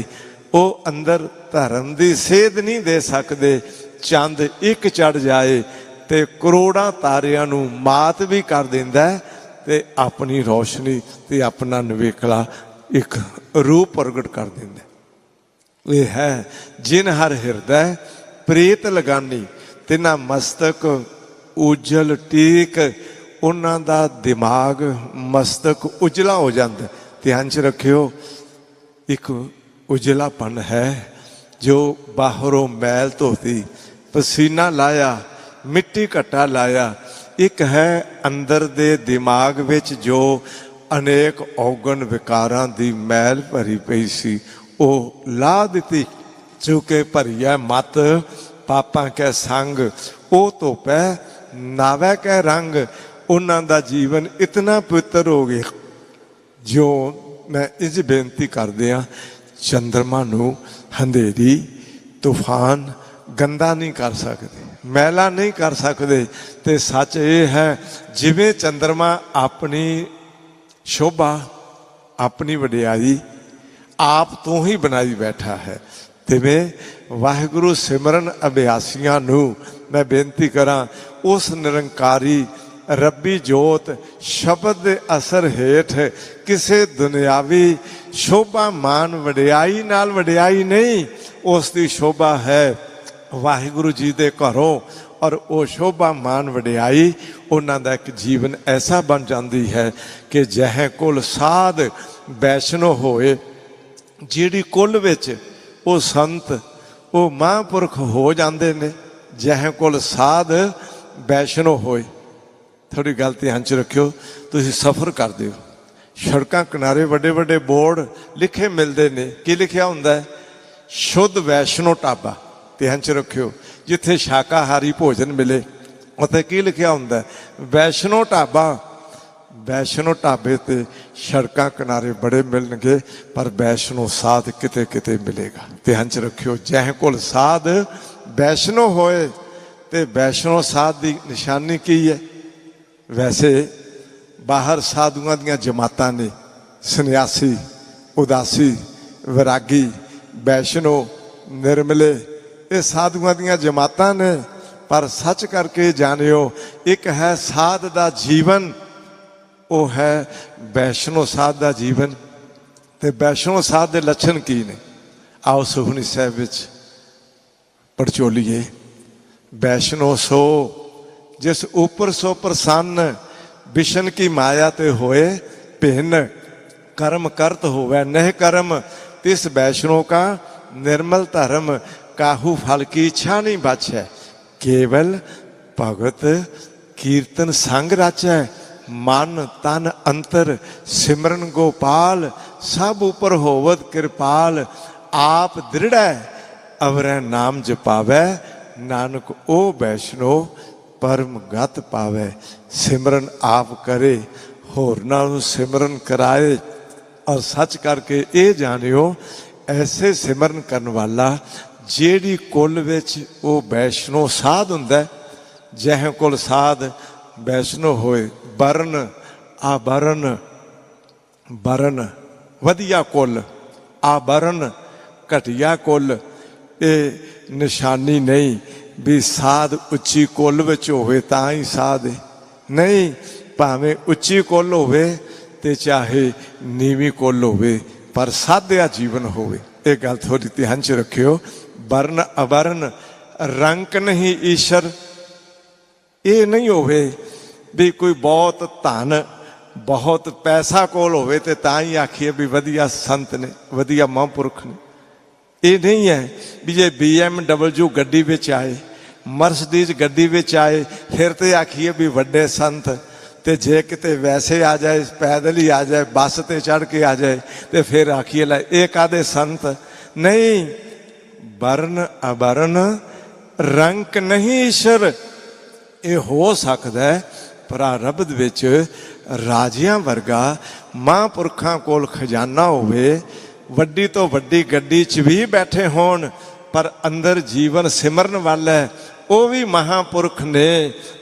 वो अंदर धर्म की सेध नहीं दे सकते। चंद एक चढ़ जाए तो करोड़ां तारियां नूं मात भी कर देंदा है, ते अपनी रोशनी ते अपना नवेकला एक रूप प्रगट कर देंदा। ये है जिन हर हिरदे प्रीत लगानी, तिना मस्तक उजल टीक, उन्हां दा दिमाग मस्तक उजला हो जाता। ध्यान च रखियो, एक उजलापन है जो बाहरों मैल धोती, पसीना लाया, मिट्टी घट्टा लाया। एक है अंदर दे दिमाग विच जो अनेक औगण विकारां दी मैल भरी पई सी, वो ला दिती। चूंकि भरिया मत पापां कै संग, ओ धोपै नावै कै रंग। ਉਹਨਾਂ ਦਾ ਜੀਵਨ ਇਤਨਾ ਪਵਿੱਤਰ ਹੋ ਗਿਆ ਜੋ ਮੈਂ ਇਸ ਬੇਨਤੀ ਕਰਦਿਆਂ ਚੰਦਰਮਾ ਨੂੰ ਹਨੇਰੀ ਤੂਫਾਨ ਗੰਦਾ ਨਹੀਂ ਕਰ ਸਕਦੇ, ਮੈਲਾ ਨਹੀਂ ਕਰ ਸਕਦੇ। ਤੇ ਸੱਚ ਇਹ ਹੈ ਜਿਵੇਂ ਚੰਦਰਮਾ ਆਪਣੀ ਸ਼ੋਭਾ ਆਪਣੀ ਵਡਿਆਈ ਆਪ ਤੋਂ ਹੀ ਬਣਾਈ ਬੈਠਾ ਹੈ, ਤਿਵੇਂ ਵਾਹਿਗੁਰੂ ਸਿਮਰਨ ਅਭਿਆਸੀਆਂ ਨੂੰ ਮੈਂ ਬੇਨਤੀ ਕਰਾਂ ਉਸ ਨਿਰੰਕਾਰੀ ਰੱਬੀ ਜੋਤ ਸ਼ਬਦ ਦੇ ਅਸਰ ਹੇਠ ਕਿਸੇ ਦੁਨਿਆਵੀ ਸ਼ੋਭਾ ਮਾਨ ਵਡਿਆਈ ਨਾਲ ਵਡਿਆਈ ਨਹੀਂ, ਉਸ ਦੀ ਸ਼ੋਭਾ ਹੈ ਵਾਹਿਗੁਰੂ ਜੀ ਦੇ ਘਰੋਂ। ਔਰ ਉਹ ਸ਼ੋਭਾ ਮਾਨ ਵਡਿਆਈ ਉਹਨਾਂ ਦਾ ਇੱਕ ਜੀਵਨ ਐਸਾ ਬਣ ਜਾਂਦੀ ਹੈ ਕਿ ਜਹ ਕੁਲ ਸਾਧ ਵੈਸ਼ਨੋ ਹੋਏ, ਜਿਹੜੀ ਕੁਲ ਵਿੱਚ ਉਹ ਸੰਤ ਉਹ ਮਹਾਂਪੁਰਖ ਹੋ ਜਾਂਦੇ ਨੇ, ਜਹ ਕੁਲ ਸਾਧ ਵੈਸ਼ਨੋ ਹੋਏ। ਥੋੜੀ ਗੱਲ ਧਿਆਨ 'ਚ ਰੱਖਿਓ, ਤੁਸੀਂ ਸਫ਼ਰ ਕਰਦੇ ਹੋ, ਸੜਕਾਂ ਕਿਨਾਰੇ ਵੱਡੇ ਵੱਡੇ ਬੋਰਡ ਲਿਖੇ ਮਿਲਦੇ ਨੇ, ਕੀ ਲਿਖਿਆ ਹੁੰਦਾ ਹੈ? ਸ਼ੁੱਧ ਵੈਸ਼ਨੋ ਢਾਬਾ। ਧਿਆਨ 'ਚ ਰੱਖਿਓ, ਜਿੱਥੇ ਸ਼ਾਕਾਹਾਰੀ ਭੋਜਨ ਮਿਲੇ ਉੱਥੇ ਕੀ ਲਿਖਿਆ ਹੁੰਦਾ ਹੈ? ਵੈਸ਼ਨੋ ਢਾਬਾ। ਵੈਸ਼ਨੋ ਢਾਬੇ ਤੇ ਸੜਕਾਂ ਕਿਨਾਰੇ ਬੜੇ ਮਿਲਣਗੇ, ਪਰ ਵੈਸ਼ਨੋ ਸਾਧ ਕਿਤੇ ਕਿਤੇ ਮਿਲੇਗਾ। ਧਿਆਨ 'ਚ ਰੱਖਿਓ, ਜਹ ਕੁਲ ਸਾਧ ਵੈਸ਼ਨੋ ਹੋਏ। ਤੇ ਵੈਸ਼ਨੋ ਸਾਧ ਦੀ ਨਿਸ਼ਾਨੀ ਕੀ ਹੈ? ਵੈਸੇ ਬਾਹਰ ਸਾਧੂਆਂ ਦੀਆਂ ਜਮਾਤਾਂ ਨੇ, ਸੰਨਿਆਸੀ, ਉਦਾਸੀ, ਵਿਰਾਗੀ, ਵੈਸ਼ਨੋ, ਨਿਰਮਲੇ, ਇਹ ਸਾਧੂਆਂ ਦੀਆਂ ਜਮਾਤਾਂ ਨੇ। ਪਰ ਸੱਚ ਕਰਕੇ ਜਾਣਿਓ, ਇੱਕ ਹੈ ਸਾਧ ਦਾ ਜੀਵਨ, ਉਹ ਹੈ ਵੈਸ਼ਨੋ ਸਾਧ ਦਾ ਜੀਵਨ। ਤੇ ਵੈਸ਼ਨੋ ਸਾਧ ਦੇ ਲੱਛਣ ਕੀ ਨੇ? ਆਓ ਸੁਖਮਨੀ ਸਾਹਿਬ ਵਿੱਚ ਪੜਚੋਲੀਏ। ਵੈਸ਼ਨੋ ਸੋ ਜਿਸ ऊपर सो प्रसन्न, विष्ण की माया ते होए भिन्न, कर्म करत होवे नह कर्म, तिस वैष्णो का निर्मल धर्म, काहू फल की इच्छा नहीं बाछै, केवल भगत कीर्तन संग राचै, मन तन अंतर सिमरन गोपाल, सब ऊपर होवत कृपाल, आप दृढ़ अवरै नाम जपावै, नानक ओ वैष्णो परम गत पावे। सिमरन आप करे, होरना नूं सिमरन कराए। और सच करके ये जानियो, ऐसे सिमरन करन वाला जेड़ी कुल विच वो वैष्णो साध हुंदा है, जह कुल साध वैष्णो होए। बरन आबरन, बरन वधिया कुल, आबरन घटिया कुल, ये निशानी नहीं भी साध उच्ची कुल विच होवे तां ही साध है, नहीं। भावें उच्ची कुल होवे ते चाहे नीवी कुल होवे, पर साध्या जीवन होवे। ये गल थोड़ी ध्यान च रखियो। वर्ण अवर्ण रंक नहीं ईश्वर, ये नहीं होवे भी कोई बहुत धन बहुत पैसा कोल होवे ते तां ही आखिए भी वधिया संत ने, वधिया महापुरख ने। ये नहीं है भी जे BMW गड्डी विच आए, मर्सडीज गड्डी विच आए, फिर तो आखिए भी वड्डे संत। ते जे किते वैसे आ जाए, पैदल ही आ जाए, बस ते चढ़ के आ जाए, तो फिर आखिए ला ये कादे संत। नहीं, वर्ण अवर्ण रंक नहीं ईश्वर। ये हो सकता है प्रारब्ध विच राजियां वर्गा महापुरखां कोल खजाना होवे, वड्डी तो वड्डी गड्डी च भी बैठे होण, पर अंदर जीवन सिमरन वाला है, वो भी महापुरख ने।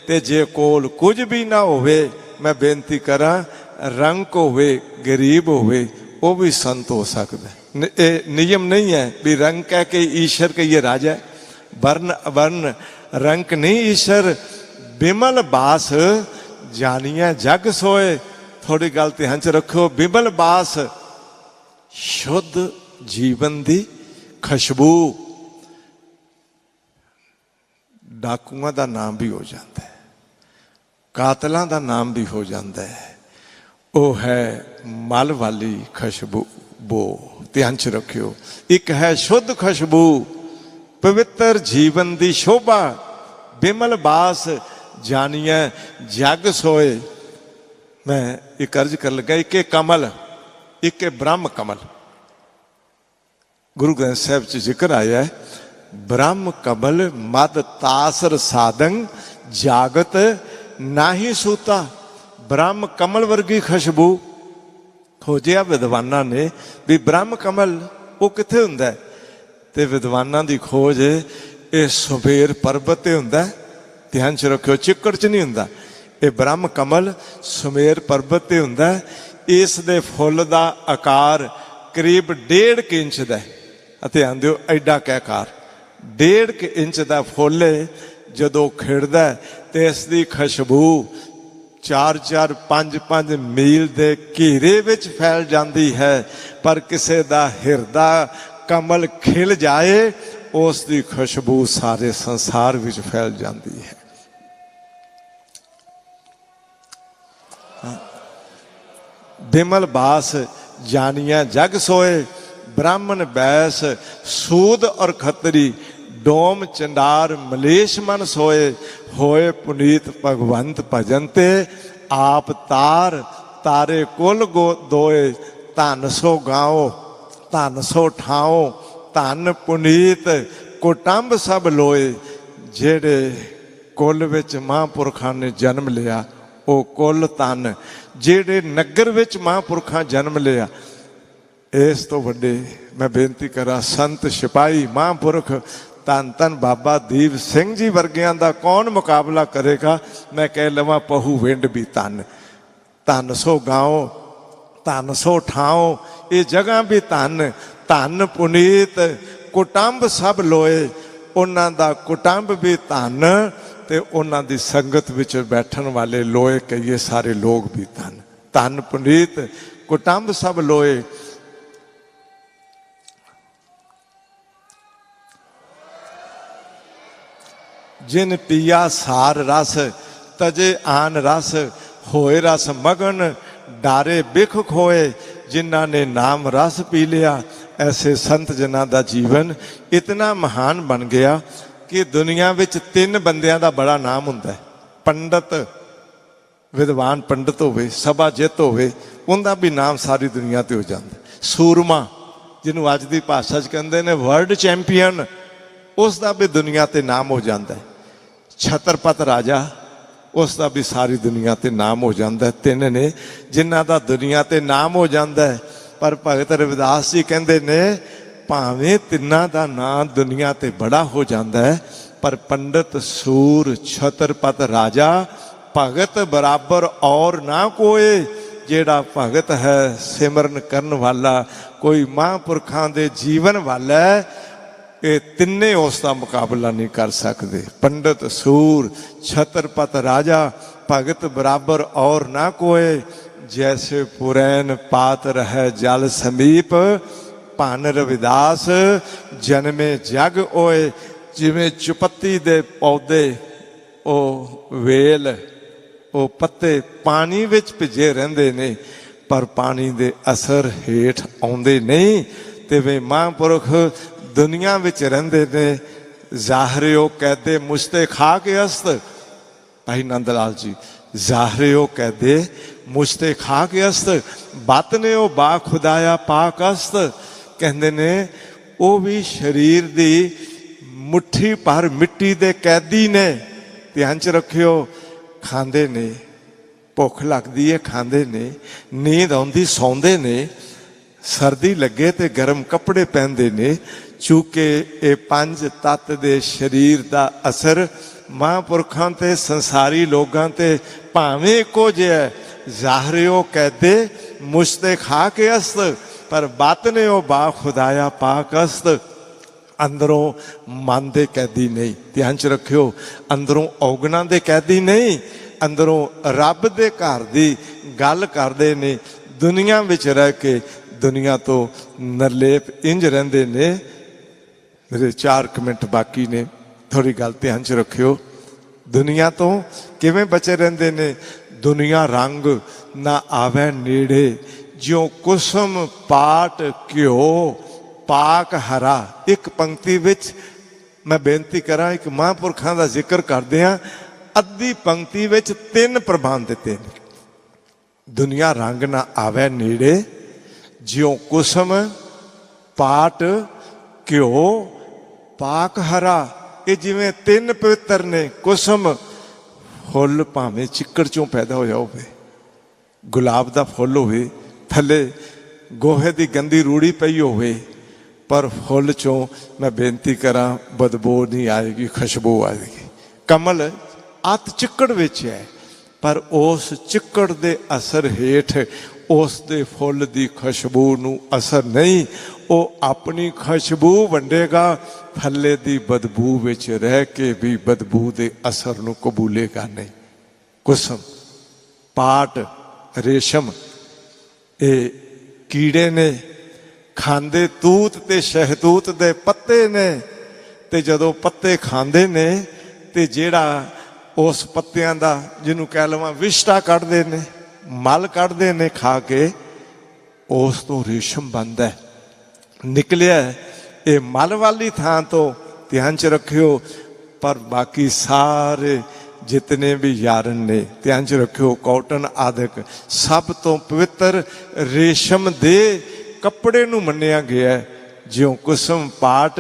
ते जे कोल कुछ भी ना होवे, मैं बेनती करा रंक होवे गरीब होवे, वो भी संत हो सकता है। ये नियम नहीं है भी रंग कह के ईश्वर के ये राजा है। वर्ण वर्ण रंक नहीं ईश्वर। बिमल बास जानिया जग सोए। थोड़ी गल ध्यान च रखो, बिमल बास शुद्ध जीवन दी खुशबू। डाकुआं दा नाम भी हो जाता है, कातलां दा नाम भी हो जाता है, वो है मल वाली खुशबू। वो ध्यान च रखियो। एक है शुद्ध खुशबू, पवित्र जीवन दी शोभा। बिमल बास जानिए जग सोए। मैं एक अर्ज कर लगा, एक कमल, एक ब्रह्म कमल। गुरु ग्रंथ साहिब च जिक्र आया है, ब्रह्म कमल मद तासर साधन जागत नाही सूता। ब्रह्म कमल वर्गी खुशबू खोजिया विद्वानां ने भी ब्रह्म कमल वो कित्थे हुंदा है, ते विद्वानां दी खोज ये सुमेर पर्वत ते हुंदा है। ध्यान च रखियो, चिक्कड़ च नहीं हुंदा। ये ब्रह्म कमल सुमेर पर्वत ते हुंदा है। इस दे फुੱਲ दा आकार करीब 1.5 इंच दा है। ध्यान दिओ, एडा क आकार 1.5 इंच दा फुੱਲ है। जदों खिड़दा है ते इस दी खुशबू 4-4, 5-5 मील दे घेरे विच फैल जाती है। पर किसी दा हिरदा कमल खिल जाए उस दी खुशबू सारे संसार विच फैल जाती है। बिमल बास जानिया जग सोए, ब्राह्मण बैस सूद और खतरी, डोम चंडार मलेश मन सोए, होए पुनीत भगवंत भजन ते, आप तार तारे कुल गो दोए, धन सो गाओ धन सो ठाओ, धन पुनीत कुटुंब सब लोए। जेड़े कुल विच महापुरखां ने जन्म लिया वो कुल धन, जेड़े नगर विच महापुरखां जन्म लिया। इस तो वड्डे मैं बेनती करा संत सिपाही महापुरख धन धन बाबा दीप सिंह जी वर्गियां दा कौन मुकाबला करेगा। मैं कह लवां पहू विंड भी धन, धन सो गाओ धन सो ठाओ, ये जगह भी धन, धन पुनीत कुटुंब सब लोए। उन्हां दा कुटुंब भी धन ते उन्हां दी संगत विच बैठन वाले लोए कहिए सारे लोग भी धन, धन पुनीत कुटुंब सब लोए। जिन पिया सार रस तजे आन रस, होए रस मगन डारे बिख खोए। जिन्हां ने नाम रस पी लिया, ऐसे संत जनां दा जीवन इतना महान बन गया कि दुनिया विच 3 बंदियां दा बड़ा नाम हुंदा है। पंडित, विद्वान पंडित होवे, सभा जित होवे, उनका भी नाम सारी दुनिया ते हो जाता है। सूरमा जिन्हों अज की भाषा च कहते हैं वर्ल्ड चैंपीयन, उसका भी दुनिया ते नाम हो जाता है। छत्रपत राजा, उसका भी सारी दुनिया ते नाम हो जाता है। 3 ने जिन्हां दा दुनिया ते नाम हो जाता है। पर भगत रविदास जी कहते ने भावें 3 दा नाम दुनिया ते बड़ा हो जाता है, पर पंडित, सूर, छत्रपत राजा, भगत बराबर और ना कोई। जेड़ा भगत है सिमरन करन वाला, कोई महापुरखां दे जीवन वाला है, ये 3 उसका मुकाबला नहीं कर सकते। पंडित, सूर, छत्रपत राजा, भगत बराबर और ना कोई। जैसे पुरैन पात रहे जल समीप, भान रविदास जन्मे जग ओए। जिमें चुपत्ती दे पौधे ओ वेल ओ पत्ते पानी विच भिजे रहिंदे ने, पर पानी दे असर हेठ आउंदे नहीं। ते वे महापुरख दुनिया विच रहिंदे ने। ज़ाहरियो कहते मुश्ते खा के अस्त, भाई नंद लाल जी, ज़ाहरियो कहते मुश्ते खा के अस्त, बत ने ओ बा खुदाया पाक अस्त। कहते ने वो भी शरीर दी मुट्ठी भर मिट्टी दे कैदी ने। ध्यान च रखियो, खांदे ने, भुख लगदी है खांदे ने, नींद आउंदी सौंदे ने, सर्दी लगे तो गर्म कपड़े पहनते ने। चूंकि ये 5 तत्त दे शरीर का असर महापुरखों ते संसारी लोगों ते भावें एको जिहा। ज़ाहरियो कहते मुश्ते खा के अस्त, पर बत ने ओ बा खुदाया पाक अस्त। अंदरों मन दे कैदी नहीं। ध्यान च रखियो, अंदरों औगना दे कैदी नहीं, अंदरों रब दे घर दी गल करदे ने। दुनिया विच रह के दुनिया तो निर्लेप इंज रहिंदे ने। मेरे 4 मिनट बाकी ने, थोड़ी गल ध्यान च रखियो। दुनिया तो किवें बचे रहिंदे ने। दुनिया रंग ना आवे नेड़े, ज्यों कुसम पाट घ्यो पाक हरा। एक पंक्ति विच मैं बेनती करा, एक महापुरखों का जिक्र करते हैं, अद्धी पंक्ति विच 3 प्रबंध दिते ने। दुनिया रंग ना आवे नेड़े, ज्यों कुसम पाट घ्यो पाक हरा। ये जिवें 3 पवित्र ने। कुसम फुल भावें चिक्कड़ चों पैदा होया होवे, गुलाब का फुल होवे, थले गोहे की गंदी रूड़ी पई होवे, पर फुल चों मैं बेनती करा बदबू नहीं आएगी, खुशबू आएगी। कमल अत चिक्कड़ विच है, पर उस चिक्कड़ दे असर हेठ उस दे फुल दी खुशबू नूं असर नहीं, वो अपनी खुशबू वंडेगा, थल्ले दी बदबू विच रह के भी बदबू दे असर नूं कबूलेगा नहीं। कुसम, पाट, रेशम ये कीड़े ने, खांदे तूत ते शहतूत दे पत्ते ने, ते जदों पत्ते खांदे ने ते जेड़ा उस पत्तियां दा जिन्हों कह लवां विष्टा कढ़दे ने, मल कढ़दे ने खा के, उस तो रेशम बनदा है। निकलिया ये मल वाली थां तो ध्यान च रखियो, पर बाकी सारे जितने भी यारन ने ध्यान च रखियो, कॉटन आदि सब तो पवित्र रेशम दे कपड़े नूं मन्निया गया है। ज्यों कुसम, पाट,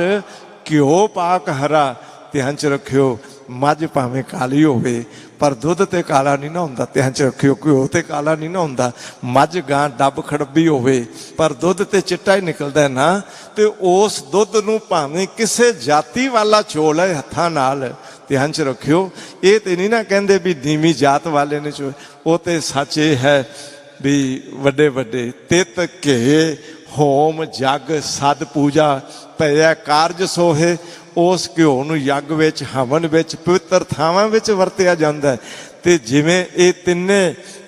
घ्यो पाक हरा, ध्यान च रखियो, मझ भावें काली होवे पर दुध ते काला नहीं ना हुंदा, ध्यान च रखियो, घ्यो ते काला नहीं ना हुंदा। मझ गां डब खड़बी होवे पर दुध ते चिट्टा ही निकलदा है ना, ते उस दुध नूं भावें किसे जाति वाला चोल है हत्थां नाल, ध्यान च रखियो, ये तो नहीं ना कहंदे भी नीवीं जात वाले ने चो, वो तो सच ये है भी वड्डे वड्डे तित घे होम जग सद पूजा पै कारज सोहे, उस घ्यो नूं यग विच हवन विच पवित्र थावां विच वरतिया जांदा है। ते जिवें ये तिन्ने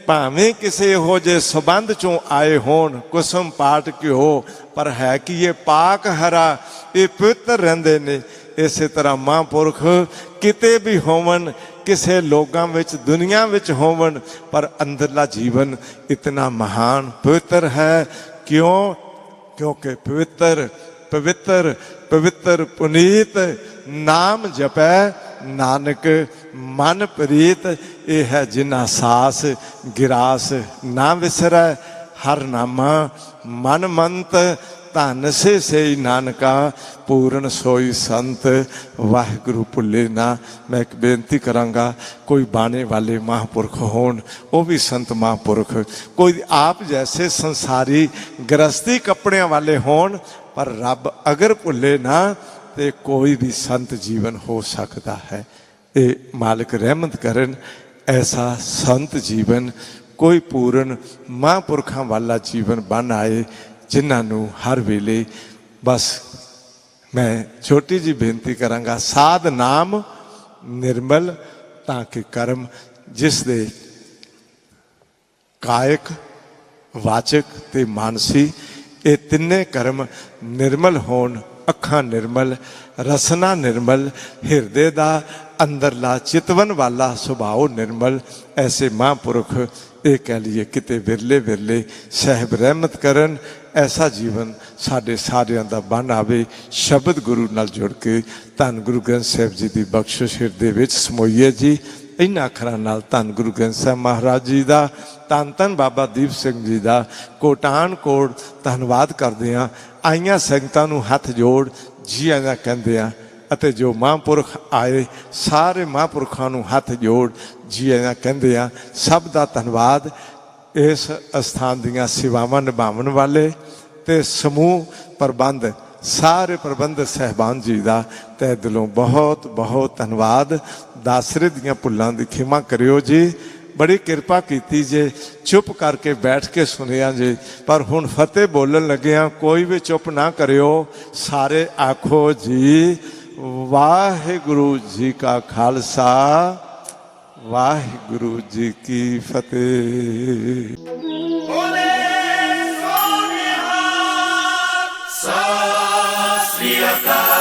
भावें किसे इहो जे संबंध चों आए होण, कुसम, पाट, घ्यो, पर है कि ये पाक हरा, ये पवित्र रहिंदे ने। इस तरह महापुरख किते भी होवन, किसे लोगां विच दुनिया विच होवन, पर अंदरला जीवन इतना महान पवित्र है। क्यों? क्योंकि पवित्र पवित्र पवित्र पुनीत नाम जपै नानक मन प्रीत, ये है जिन्ना सास गिरास ना विसरै, हर नामा मन मंत, धन से नानका पूर्ण सोई संत, वाहिगुरु भुले ना। मैं एक बेनती करांगा, कोई बाणे वाले महापुरख होण, वो भी संत महापुरख, कोई आप जैसे संसारी गृहस्थी कपड़ियां वाले होण, पर रब अगर भुले ना तो कोई भी संत जीवन हो सकता है। ये मालिक रहमत करन, ऐसा संत जीवन कोई पूर्ण महापुरखों वाला जीवन बन आए, जिन्होंने हर वेले बस मैं छोटी जी बेनती करांगा, साध नाम निर्मल ताकि कर्म, जिस दे कायक वाचक ते मानसी ये तिन्ने कर्म निर्मल होण, अखां निर्मल, रसना निर्मल, हिरदे दा अंदरला चितवन वाला सुभाव निर्मल। ऐसे महापुरख ये कह लीए किते विरले विरले साहिब रहमत करन, ऐसा जीवन साडे सारियां दा बन आवे। शब्द गुरु नाल जुड़ के धन गुरु ग्रंथ साहिब जी की बख्शिश हिरदे विच समोईए जी। इन्हां अखरां नाल धन गुरु ग्रंथ साहिब महाराज जी का, धन धन बाबा दीप सिंह जी का कोटान कोट धन्नवाद करदे हां। आईयां संगतां नूं हथ जोड़ जी आइयां कहंदे हां, अते जो महापुरख आए सारे महापुरखों नूं हथ जोड़ जी आइयां कहंदे हां। सब दा धन्नवाद इस अस्थान दीयां सेवावां निभाउण वाले ते समूह प्रबंध सारे प्रबंधक साहिबान जी का तह दिलों बहुत बहुत धन्नवाद। दासरे दियां भुल्लां दी खिमा करियो जी, बड़ी कृपा कीती जे, चुप करके बैठ के सुनिया जी, पर हुण फतेह बोलन लगे हाँ, कोई भी चुप ना करियो, सारे आखो जी वाहिगुरु जी का खालसा, वाहिगुरु जी की फतेह। सत श्री अकाल।